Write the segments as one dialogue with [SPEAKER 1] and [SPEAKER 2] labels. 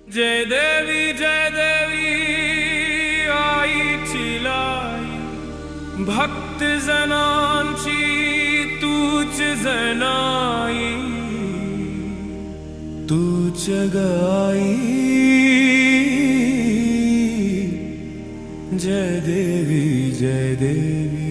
[SPEAKER 1] जय देवी आईची लाई, भक्त जनांची तूच जनाई, तूच गाई. जय देवी जय देवी.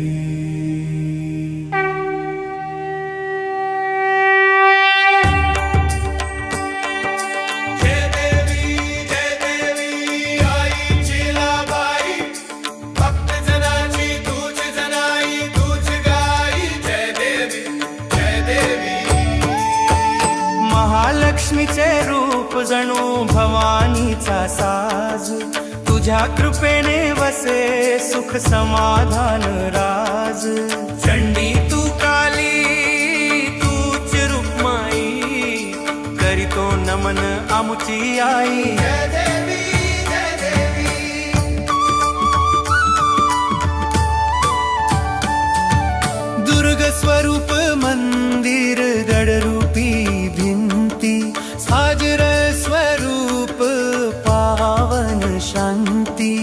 [SPEAKER 2] महालक्ष्मीचे रूप जणू भवानीचा साज, तुझ्या कृपेने वसे सुख समाधान राज. चंडी तू काली तूच रुक्माई, करीतो नमन आमुची आई. जय देवी जय देवी. दुर्ग स्वरूप मंदिर दडरूपी भिंती, साजर स्वरूप पावन शांती.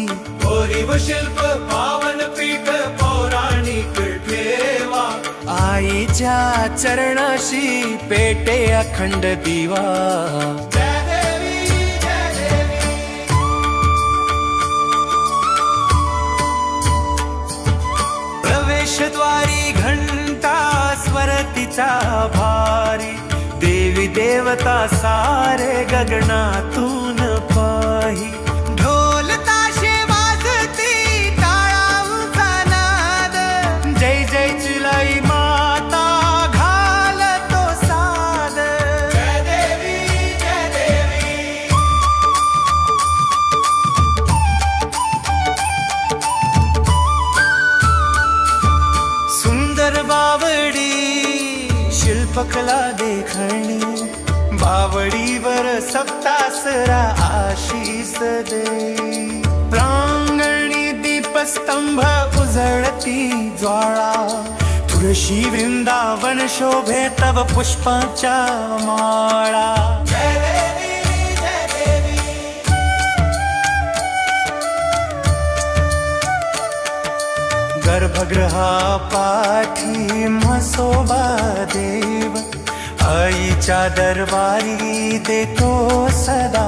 [SPEAKER 1] ओरीव शिल्प पावन पीठ पौराणिक ठेवा,
[SPEAKER 2] आईच्या चरणाशी पेटे अखंड दिवा.
[SPEAKER 1] जय देवी जय देवी.
[SPEAKER 2] प्रवेशद्वारी घंटा स्वरतीचा भारी, देवी देवता सारे गगनातून पाही. ढोल ताशे वाजती टाळांचा नाद, जय जय चिलाई माता घालतो साद.
[SPEAKER 1] जय देवी जय देवी.
[SPEAKER 2] सुंदर बावडी शिल्पकला देखणी, बावडीवर सप्तासरा आशीष दे. प्रांगणी दीपस्तंभ उजळती ज्वाळा, तुळशी वृंदावन शोभे तव पुष्पाच्या माळा.
[SPEAKER 1] जय देवी जय देवी.
[SPEAKER 2] गर्भगृहा पाठी म्हसोबा देव, आईच्या दरबारी देतो सदा